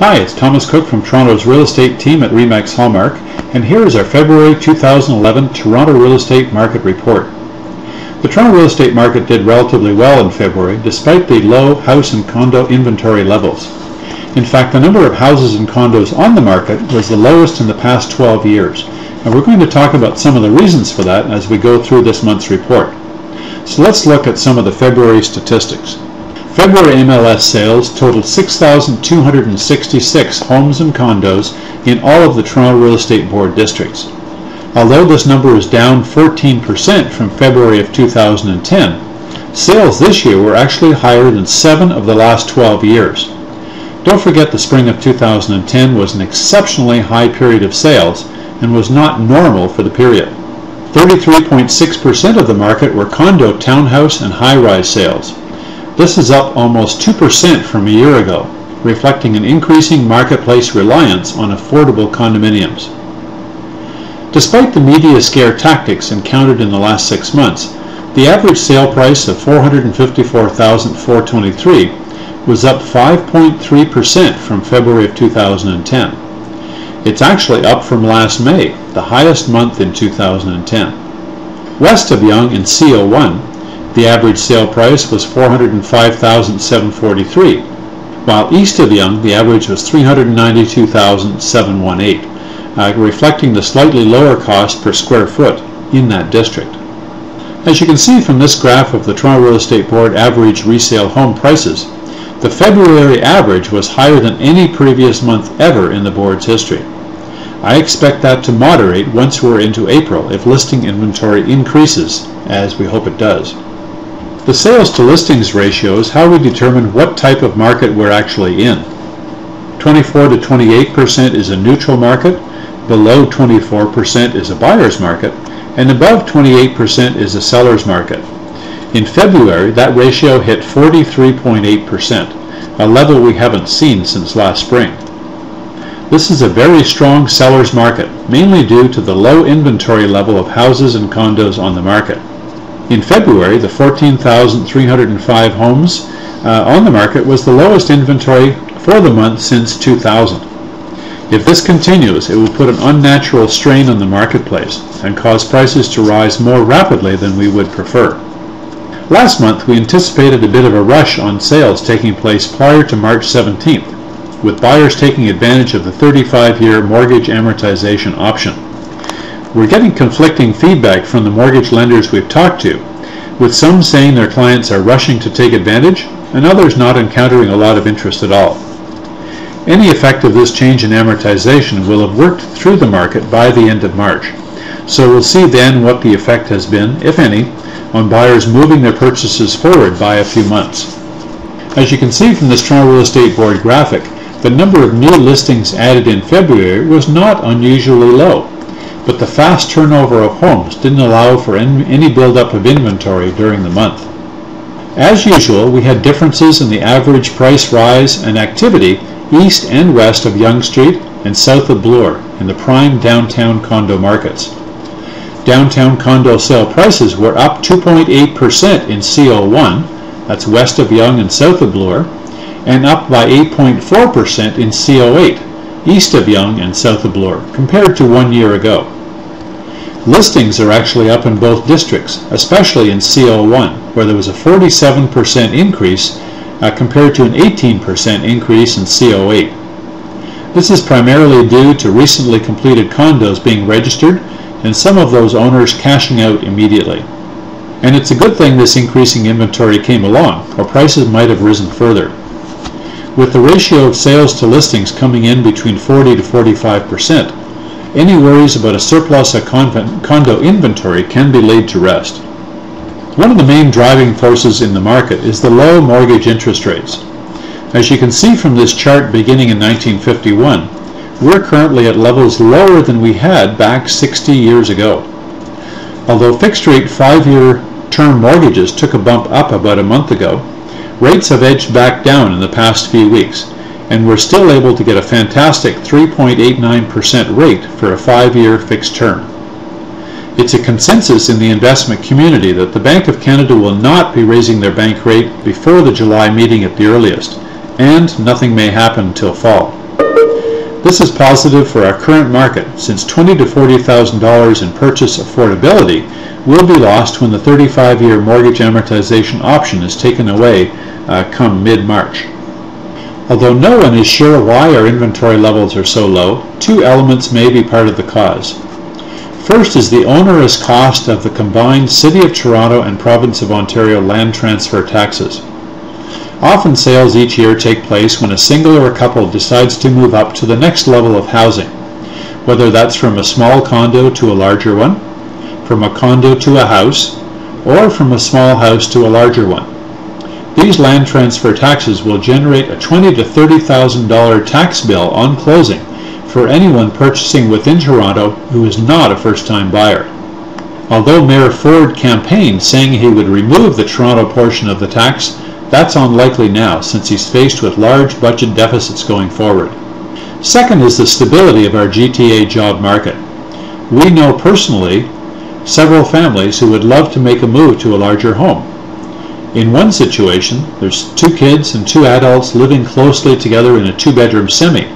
Hi, it's Thomas Cook from Toronto's real estate team at RE/MAX Hallmark, and here is our February 2011 Toronto Real Estate Market Report. The Toronto real estate market did relatively well in February, despite the low house and condo inventory levels. In fact, the number of houses and condos on the market was the lowest in the past 12 years, and we're going to talk about some of the reasons for that as we go through this month's report. So let's look at some of the February statistics. February MLS sales totaled 6,266 homes and condos in all of the Toronto Real Estate Board districts. Although this number is down 14% from February of 2010, sales this year were actually higher than 7 of the last 12 years. Don't forget the spring of 2010 was an exceptionally high period of sales and was not normal for the period. 33.6% of the market were condo, townhouse, and high-rise sales. This is up almost 2% from a year ago, reflecting an increasing marketplace reliance on affordable condominiums. Despite the media scare tactics encountered in the last 6 months, the average sale price of $454,423 was up 5.3% from February of 2010. It's actually up from last May, the highest month in 2010. West of Yonge in CO1, the average sale price was $405,743, while east of Yonge the average was $392,718, reflecting the slightly lower cost per square foot in that district. As you can see from this graph of the Toronto Real Estate Board average resale home prices, the February average was higher than any previous month ever in the board's history. I expect that to moderate once we're into April if listing inventory increases, as we hope it does. The sales to listings ratio is how we determine what type of market we're actually in. 24 to 28% is a neutral market, below 24% is a buyer's market, and above 28% is a seller's market. In February, that ratio hit 43.8%, a level we haven't seen since last spring. This is a very strong seller's market, mainly due to the low inventory level of houses and condos on the market. In February, the 14,305 homes on the market was the lowest inventory for the month since 2000. If this continues, it will put an unnatural strain on the marketplace and cause prices to rise more rapidly than we would prefer. Last month, we anticipated a bit of a rush on sales taking place prior to March 17th, with buyers taking advantage of the 35-year mortgage amortization option. We're getting conflicting feedback from the mortgage lenders we've talked to, with some saying their clients are rushing to take advantage and others not encountering a lot of interest at all. Any effect of this change in amortization will have worked through the market by the end of March, so we'll see then what the effect has been, if any, on buyers moving their purchases forward by a few months. As you can see from this Toronto Real Estate Board graphic, the number of new listings added in February was not unusually low, but the fast turnover of homes didn't allow for any buildup of inventory during the month. As usual, we had differences in the average price rise and activity east and west of Yonge Street and south of Bloor in the prime downtown condo markets. Downtown condo sale prices were up 2.8% in CO1, that's west of Yonge and south of Bloor, and up by 8.4% in CO8, east of Yonge and south of Bloor, compared to 1 year ago. Listings are actually up in both districts, especially in CO1, where there was a 47% increase compared to an 18% increase in CO8. This is primarily due to recently completed condos being registered and some of those owners cashing out immediately. And it's a good thing this increasing inventory came along, or prices might have risen further. With the ratio of sales to listings coming in between 40 to 45%, any worries about a surplus of condo inventory can be laid to rest. One of the main driving forces in the market is the low mortgage interest rates. As you can see from this chart beginning in 1951, we're currently at levels lower than we had back 60 years ago. Although fixed-rate 5-year term mortgages took a bump up about a month ago, rates have edged back down in the past few weeks, and we're still able to get a fantastic 3.89% rate for a 5-year fixed term. It's a consensus in the investment community that the Bank of Canada will not be raising their bank rate before the July meeting at the earliest, and nothing may happen until fall. This is positive for our current market, since $20,000 to $40,000 in purchase affordability will be lost when the 35-year mortgage amortization option is taken away come mid-March. Although no one is sure why our inventory levels are so low, two elements may be part of the cause. First is the onerous cost of the combined City of Toronto and Province of Ontario land transfer taxes. Often sales each year take place when a single or a couple decides to move up to the next level of housing, whether that's from a small condo to a larger one, from a condo to a house, or from a small house to a larger one. These land transfer taxes will generate a $20,000 to $30,000 tax bill on closing for anyone purchasing within Toronto who is not a first-time buyer. Although Mayor Ford campaigned saying he would remove the Toronto portion of the tax, that's unlikely now since he's faced with large budget deficits going forward. Second is the stability of our GTA job market. We know personally several families who would love to make a move to a larger home. In one situation, there's 2 kids and 2 adults living closely together in a 2-bedroom semi,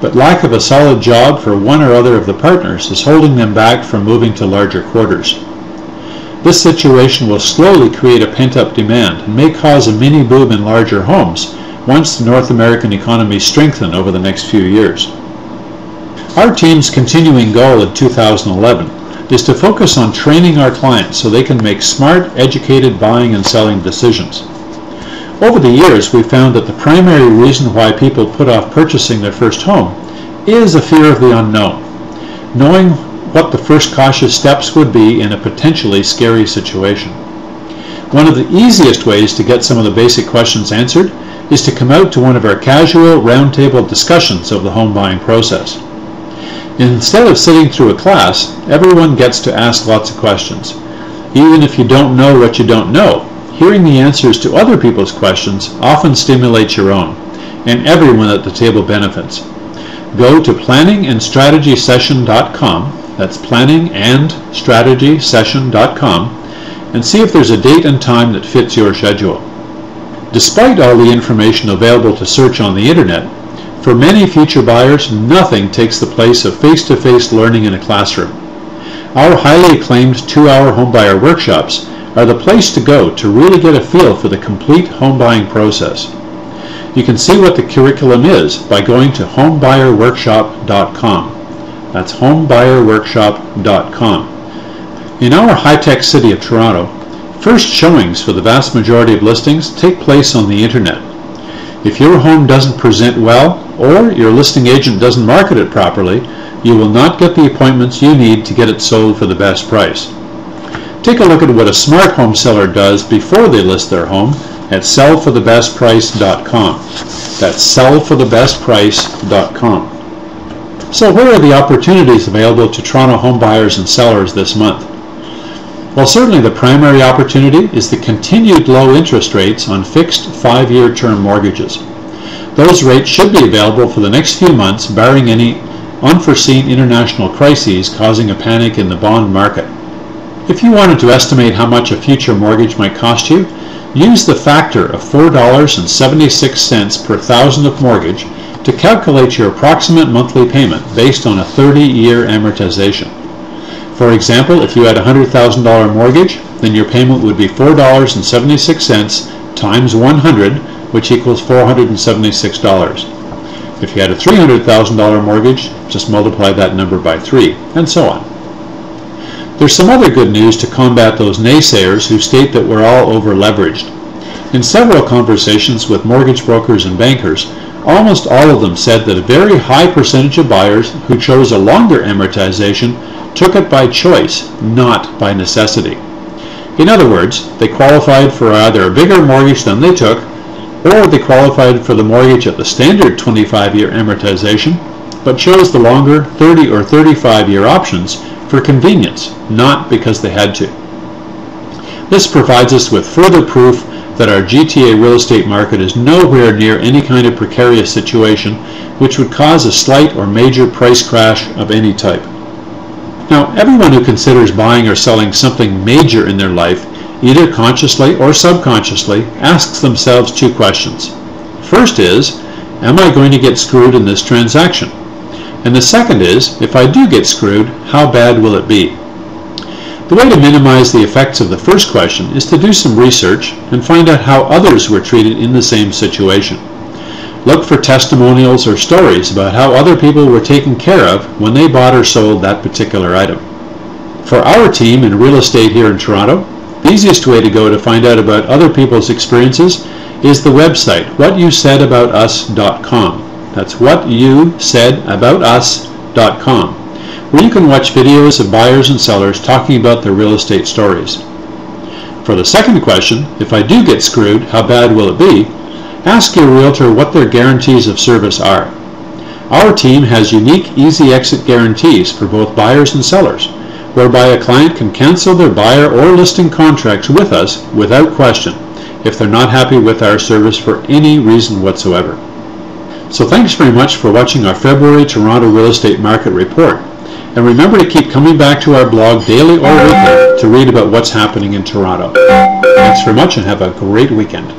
but lack of a solid job for one or other of the partners is holding them back from moving to larger quarters. This situation will slowly create a pent-up demand and may cause a mini boom in larger homes once the North American economy strengthens over the next few years. Our team's continuing goal in 2011 is to focus on training our clients so they can make smart, educated buying and selling decisions. Over the years, we've found that the primary reason why people put off purchasing their first home is a fear of the unknown, knowing what the first cautious steps would be in a potentially scary situation. One of the easiest ways to get some of the basic questions answered is to come out to one of our casual roundtable discussions of the home buying process. Instead of sitting through a class, everyone gets to ask lots of questions. Even if you don't know what you don't know, hearing the answers to other people's questions often stimulates your own, and everyone at the table benefits. Go to planningandstrategysession.com, that's planningandstrategysession.com, and see if there's a date and time that fits your schedule. Despite all the information available to search on the internet, for many future buyers, nothing takes the place of face-to-face learning in a classroom. Our highly acclaimed 2-hour homebuyer workshops are the place to go to really get a feel for the complete home buying process. You can see what the curriculum is by going to homebuyerworkshop.com. That's homebuyerworkshop.com. In our high-tech city of Toronto, first showings for the vast majority of listings take place on the internet. If your home doesn't present well, or your listing agent doesn't market it properly, you will not get the appointments you need to get it sold for the best price. Take a look at what a smart home seller does before they list their home at sellforthebestprice.com. That's sellforthebestprice.com. So where are the opportunities available to Toronto home buyers and sellers this month? Well, certainly the primary opportunity is the continued low interest rates on fixed 5-year term mortgages. Those rates should be available for the next few months, barring any unforeseen international crises causing a panic in the bond market. If you wanted to estimate how much a future mortgage might cost you, use the factor of $4.76 per thousand of mortgage to calculate your approximate monthly payment based on a 30-year amortization. For example, if you had a $100,000 mortgage, then your payment would be $4.76 times 100, which equals $476. If you had a $300,000 mortgage, just multiply that number by 3, and so on. There's some other good news to combat those naysayers who state that we're all over-leveraged. In several conversations with mortgage brokers and bankers, almost all of them said that a very high percentage of buyers who chose a longer amortization took it by choice, not by necessity. In other words, they qualified for either a bigger mortgage than they took, or they qualified for the mortgage at the standard 25-year amortization, but chose the longer 30 or 35-year options for convenience, not because they had to. This provides us with further proof that our GTA real estate market is nowhere near any kind of precarious situation which would cause a slight or major price crash of any type. Now, everyone who considers buying or selling something major in their life, either consciously or subconsciously, asks themselves 2 questions. First is, am I going to get screwed in this transaction? And the second is, if I do get screwed, how bad will it be? The way to minimize the effects of the first question is to do some research and find out how others were treated in the same situation. Look for testimonials or stories about how other people were taken care of when they bought or sold that particular item. For our team in real estate here in Toronto, the easiest way to go to find out about other people's experiences is the website whatyousaidaboutus.com. That's whatyousaidaboutus.com, where you can watch videos of buyers and sellers talking about their real estate stories. For the second question, if I do get screwed, how bad will it be? Ask your realtor what their guarantees of service are. Our team has unique easy exit guarantees for both buyers and sellers, whereby a client can cancel their buyer or listing contracts with us without question if they're not happy with our service for any reason whatsoever. So thanks very much for watching our February Toronto Real Estate Market Report. And remember to keep coming back to our blog daily or weekly to read about what's happening in Toronto. Thanks very much and have a great weekend.